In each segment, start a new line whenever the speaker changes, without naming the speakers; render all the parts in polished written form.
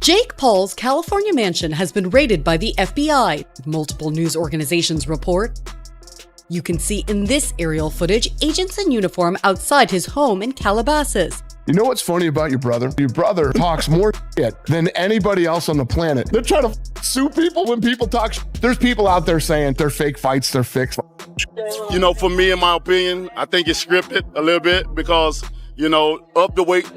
Jake Paul's California mansion has been raided by the FBI, multiple news organizations report. You can see in this aerial footage agents in uniform outside his home in Calabasas.
You know what's funny about your brother? Your brother talks more shit than anybody else on the planet. They're trying to sue people when people talk shit. There's people out there saying they're fake fights, they're fixed.
You know, for me, in my opinion, I think it's scripted a little bit because, you know, up the weight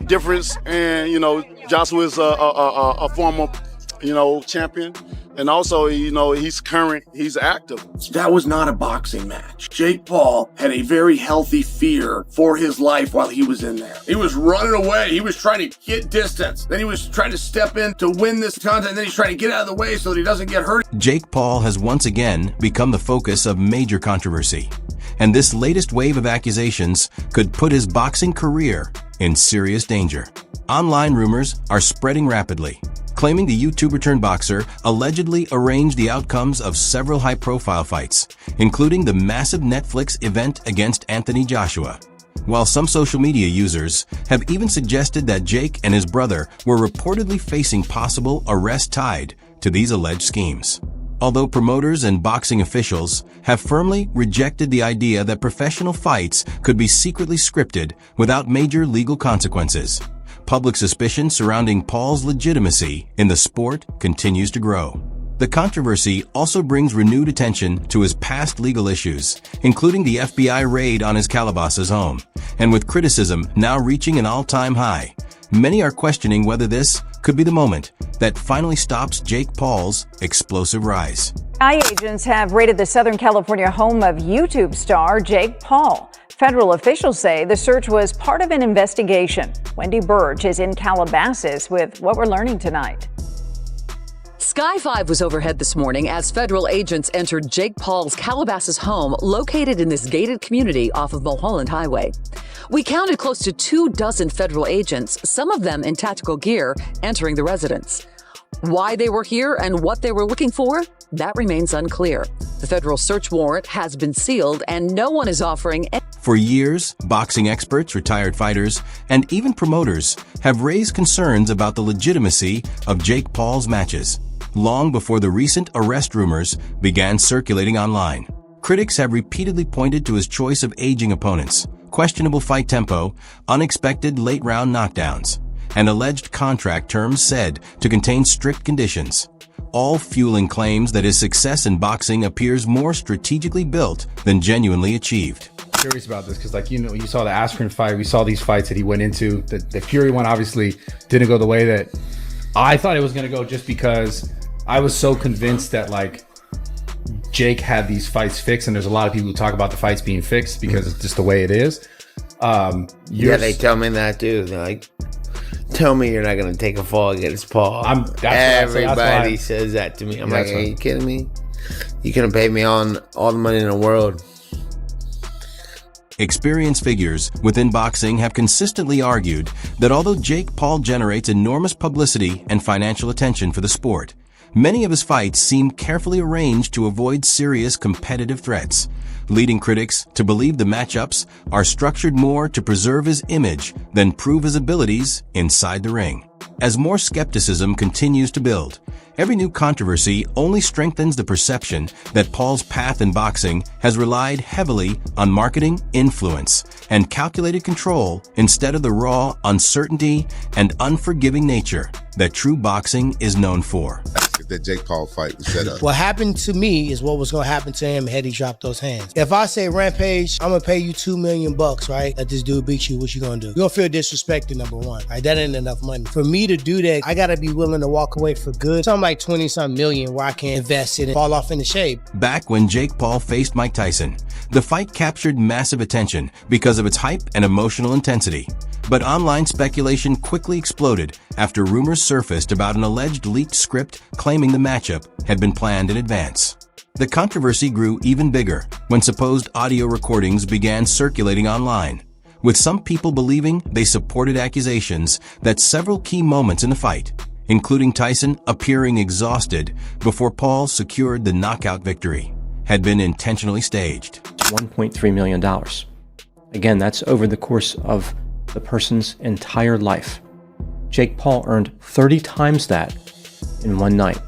difference, and, you know, Joshua is a former, you know, champion. And also, you know, he's current, he's active.
That was not a boxing match. Jake Paul had a very healthy fear for his life while he was in there. He was running away. He was trying to get distance. Then he was trying to step in to win this contest. And then he's trying to get out of the way so that he doesn't get hurt.
Jake Paul has once again become the focus of major controversy. And this latest wave of accusations could put his boxing career in serious danger. Online rumors are spreading rapidly, claiming the YouTuber-turned-boxer allegedly arranged the outcomes of several high-profile fights, including the massive Netflix event against Anthony Joshua. While some social media users have even suggested that Jake and his brother were reportedly facing possible arrest tied to these alleged schemes. Although promoters and boxing officials have firmly rejected the idea that professional fights could be secretly scripted without major legal consequences, public suspicion surrounding Paul's legitimacy in the sport continues to grow. The controversy also brings renewed attention to his past legal issues, including the FBI raid on his Calabasas home. And with criticism now reaching an all-time high, many are questioning whether this could be the moment that finally stops Jake Paul's explosive rise.
FBI agents have raided the Southern California home of YouTube star Jake Paul. Federal officials say the search was part of an investigation. Wendy Burge is in Calabasas with what we're learning tonight.
Sky 5 was overhead this morning as federal agents entered Jake Paul's Calabasas home located in this gated community off of Mulholland Highway. We counted close to 24 federal agents, some of them in tactical gear, entering the residence. Why they were here and what they were looking for? That remains unclear. The federal search warrant has been sealed and no one is offering any.
For years, boxing experts, retired fighters, and even promoters have raised concerns about the legitimacy of Jake Paul's matches, long before the recent arrest rumors began circulating online. Critics have repeatedly pointed to his choice of aging opponents, questionable fight tempo, unexpected late-round knockdowns, and alleged contract terms said to contain strict conditions, all fueling claims that his success in boxing appears more strategically built than genuinely achieved.
Curious about this because, like, you know, you saw the Askren fight, we saw these fights that he went into. The Fury one obviously didn't go the way that I thought it was going to go, just because I was so convinced that, like, Jake had these fights fixed, and there's a lot of people who talk about the fights being fixed because it's just the way it is.
Yeah, they tell me that too. They're like, tell me you're not going to take a fall against Paul. Everybody says that to me. I'm like, are you kidding me? You could have paid me all the money in the world.
Experienced figures within boxing have consistently argued that although Jake Paul generates enormous publicity and financial attention for the sport, many of his fights seem carefully arranged to avoid serious competitive threats, leading critics to believe the matchups are structured more to preserve his image than prove his abilities inside the ring. As more skepticism continues to build, every new controversy only strengthens the perception that Paul's path in boxing has relied heavily on marketing, influence, and calculated control instead of the raw uncertainty and unforgiving nature that true boxing is known for.
That Jake Paul fight was set up.
What happened to me is what was going to happen to him had he dropped those hands. If I say, Rampage, I'm going to pay you $2 million, right? That this dude beat you, what you going to do? You're going to feel disrespected, number one, right? That ain't enough money. For me to do that, I got to be willing to walk away for good. Something like 20-something million where I can invest it and fall off into shape.
Back when Jake Paul faced Mike Tyson, the fight captured massive attention because of its hype and emotional intensity. But online speculation quickly exploded after rumors surfaced about an alleged leaked script claiming the matchup had been planned in advance. The controversy grew even bigger when supposed audio recordings began circulating online, with some people believing they supported accusations that several key moments in the fight, including Tyson appearing exhausted before Paul secured the knockout victory, had been intentionally staged.
$1.3 million. Again, that's over the course of the person's entire life. Jake Paul earned 30 times that in one night.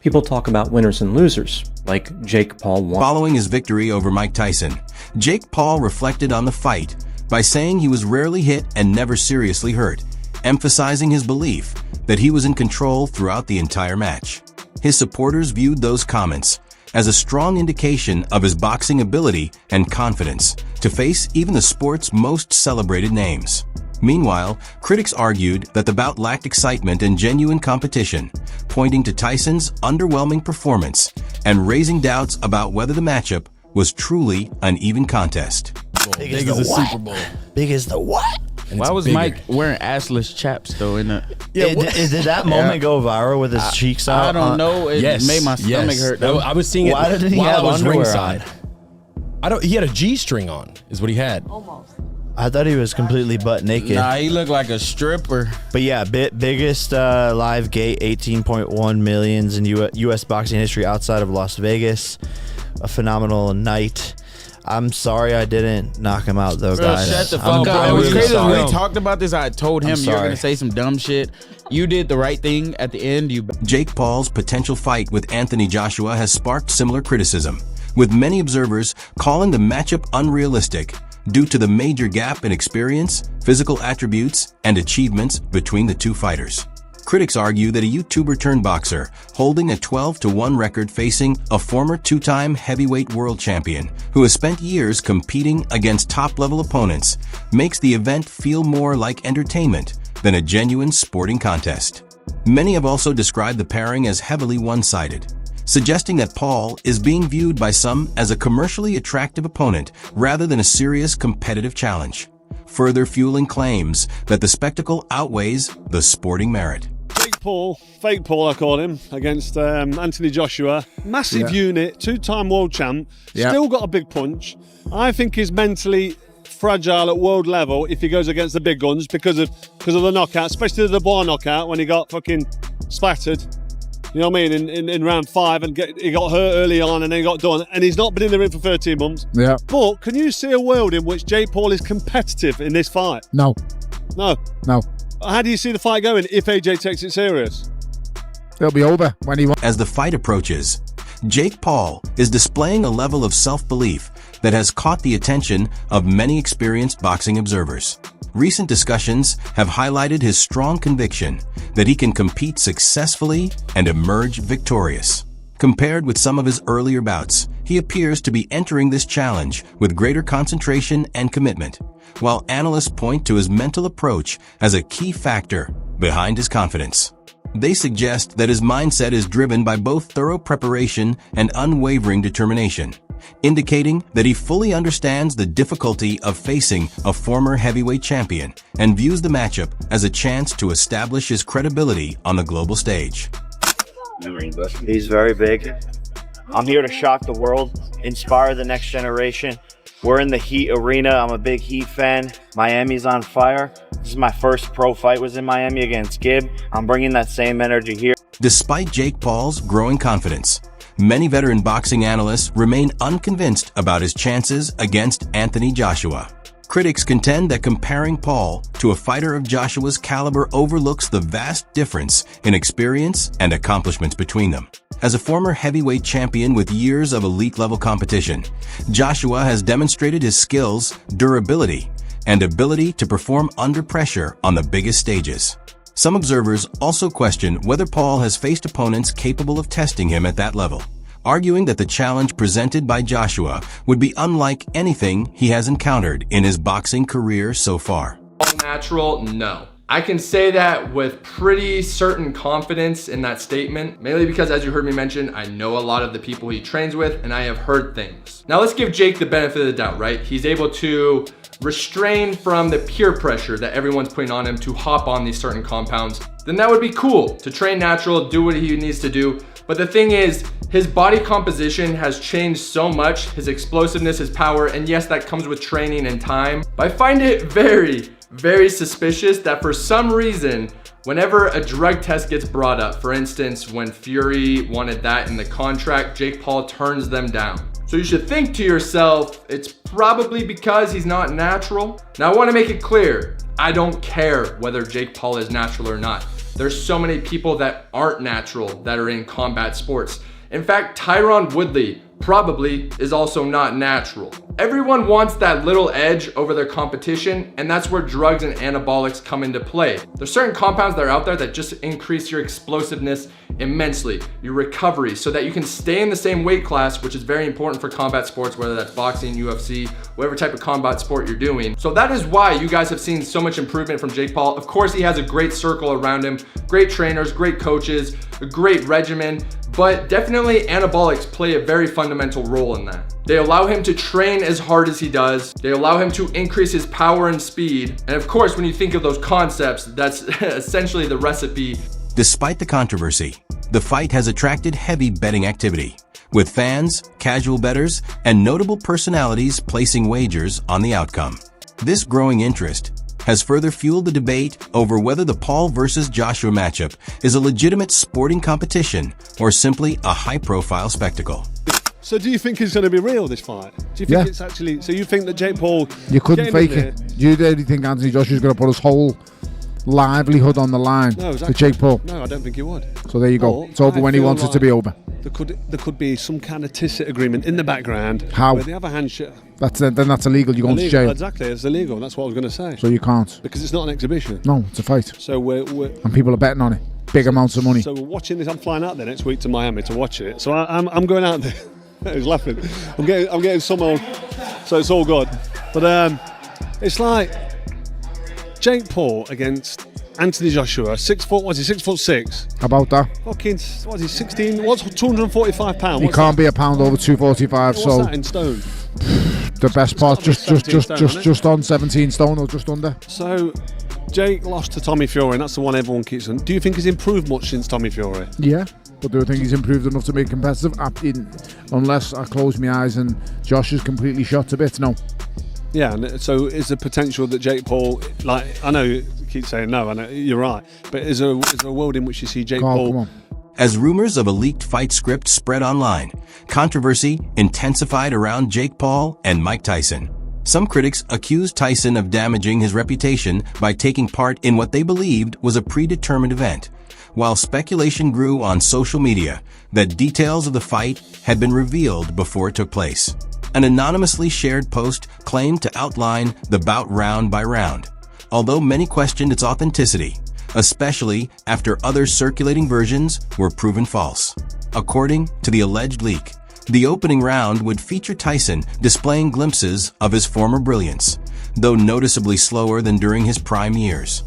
People talk about winners and losers, like Jake Paul won.
Following his victory over Mike Tyson, Jake Paul reflected on the fight by saying he was rarely hit and never seriously hurt, emphasizing his belief that he was in control throughout the entire match. His supporters viewed those comments as a strong indication of his boxing ability and confidence to face even the sport's most celebrated names. Meanwhile, critics argued that the bout lacked excitement and genuine competition, pointing to Tyson's underwhelming performance and raising doubts about whether the matchup was truly an even contest.
Big as the Super Bowl. Big as the what?
Why was Mike wearing assless chaps though? Did
that moment go viral with his cheeks out?
I don't know. It made my stomach hurt.
I was seeing it
Why didn't he
while
have
I was
underwear
ringside. He had a G-string on, is what he had.
Almost.
I thought he was completely butt naked.
Nah, he looked like a stripper.
But yeah, biggest live gate, 18.1 millions in U.S. boxing history outside of Las Vegas. A phenomenal night. I'm sorry I didn't knock him out though, guys.
Shut the fuck up. It was crazy when we talked about this. I told him you were
sorry.
gonna say some dumb shit. You did the right thing at the end.
Jake Paul's potential fight with Anthony Joshua has sparked similar criticism, with many observers calling the matchup unrealistic due to the major gap in experience, physical attributes, and achievements between the two fighters. Critics argue that a YouTuber-turned-boxer holding a 12-1 record facing a former two-time heavyweight world champion who has spent years competing against top-level opponents makes the event feel more like entertainment than a genuine sporting contest. Many have also described the pairing as heavily one-sided, suggesting that Paul is being viewed by some as a commercially attractive opponent rather than a serious competitive challenge, further fueling claims that the spectacle outweighs the sporting merit.
Jake Paul, fake Paul I call him, against Anthony Joshua. Massive unit, two-time world champ, still got a big punch. I think he's mentally fragile at world level if he goes against the big guns because of the knockout, especially the bar knockout when he got fucking splattered. You know what I mean? In round 5 and he got hurt early on and then he got done. And he's not been in the ring for 13 months.
Yeah.
But can you see a world in which Jake Paul is competitive in this fight?
No.
No.
No.
How do you see the fight going if AJ takes it serious?
It'll be over when he wants.
As the fight approaches, Jake Paul is displaying a level of self-belief that has caught the attention of many experienced boxing observers. Recent discussions have highlighted his strong conviction that he can compete successfully and emerge victorious. Compared with some of his earlier bouts, he appears to be entering this challenge with greater concentration and commitment, while analysts point to his mental approach as a key factor behind his confidence. They suggest that his mindset is driven by both thorough preparation and unwavering determination, indicating that he fully understands the difficulty of facing a former heavyweight champion and views the matchup as a chance to establish his credibility on the global stage.
He's very big. I'm here to shock the world, inspire the next generation. We're in the Heat arena. I'm a big Heat fan. Miami's on fire. This is my first pro fight, was in Miami against Gibb. I'm bringing that same energy here.
Despite Jake Paul's growing confidence, many veteran boxing analysts remain unconvinced about his chances against Anthony Joshua. Critics contend that comparing Paul to a fighter of Joshua's caliber overlooks the vast difference in experience and accomplishments between them. As a former heavyweight champion with years of elite-level competition, Joshua has demonstrated his skills, durability, and ability to perform under pressure on the biggest stages. Some observers also question whether Paul has faced opponents capable of testing him at that level, arguing that the challenge presented by Joshua would be unlike anything he has encountered in his boxing career so far.
All natural? No. I can say that with pretty certain confidence in that statement, mainly because, as you heard me mention, I know a lot of the people he trains with and I have heard things. Now let's give Jake the benefit of the doubt, right? He's able to restrain from the peer pressure that everyone's putting on him to hop on these certain compounds. Then that would be cool to train natural, do what he needs to do. But the thing is, his body composition has changed so much, his explosiveness, his power, and yes, that comes with training and time. But I find it very, very suspicious that for some reason, whenever a drug test gets brought up, for instance, when Fury wanted that in the contract, Jake Paul turns them down. So you should think to yourself, it's probably because he's not natural. Now I want to make it clear, I don't care whether Jake Paul is natural or not. There's so many people that aren't natural that are in combat sports. In fact, Tyron Woodley probably is also not natural. Everyone wants that little edge over their competition, and that's where drugs and anabolics come into play. There's certain compounds that are out there that just increase your explosiveness immensely, your recovery, so that you can stay in the same weight class, which is very important for combat sports, whether that's boxing, UFC, whatever type of combat sport you're doing. So that is why you guys have seen so much improvement from Jake Paul. Of course, he has a great circle around him, great trainers, great coaches, a great regimen, but definitely anabolics play a very fundamental role in that. They allow him to train as hard as he does. They allow him to increase his power and speed. And of course, when you think of those concepts, that's essentially the recipe.
Despite the controversy, the fight has attracted heavy betting activity, with fans, casual bettors, and notable personalities placing wagers on the outcome. This growing interest has further fueled the debate over whether the Paul versus Joshua matchup is a legitimate sporting competition or simply a high-profile spectacle.
So do you think it's going to be real, this fight? Do you think it's actually... So you think that Jake Paul...
You couldn't fake it. Do you really think Anthony Joshua's going to put his whole livelihood on the line for Jake Paul?
No, I don't think he would.
So there you go. It's over when he wants it to be over.
There could be some kind of tacit agreement in the background.
How?
Where they have a handshake.
Then that's illegal. You're going to jail.
Exactly, it's illegal. That's what I was going to say.
So you can't.
Because it's not an exhibition.
No, it's a fight.
So
and people are betting on it. Big amounts of money.
So we're watching this. I'm flying out there next week to Miami to watch it. So I'm going out there. He's laughing. I'm getting some old. So it's all good. But it's like Jake Paul against Anthony Joshua, 6 foot. What's he? 6'6".
How about that?
Fucking. What's he? 16. What's 245 pounds?
He can't be a pound over 245.
What's that in stone?
The best part, just on 17 stone or just under.
So Jake lost to Tommy Fury, and that's the one everyone keeps on. Do you think he's improved much since Tommy Fury?
Yeah. But do I think he's improved enough to be competitive? Unless I close my eyes and Josh is completely shot to bits, no.
Yeah, and so is the potential that Jake Paul, like, I know you keep saying no, I know you're right, but is there a world in which you see Jake Paul?
Come on.
As rumors of a leaked fight script spread online, controversy intensified around Jake Paul and Mike Tyson. Some critics accused Tyson of damaging his reputation by taking part in what they believed was a predetermined event, while speculation grew on social media that details of the fight had been revealed before it took place. An anonymously shared post claimed to outline the bout round by round, although many questioned its authenticity, especially after other circulating versions were proven false. According to the alleged leak, the opening round would feature Tyson displaying glimpses of his former brilliance, though noticeably slower than during his prime years.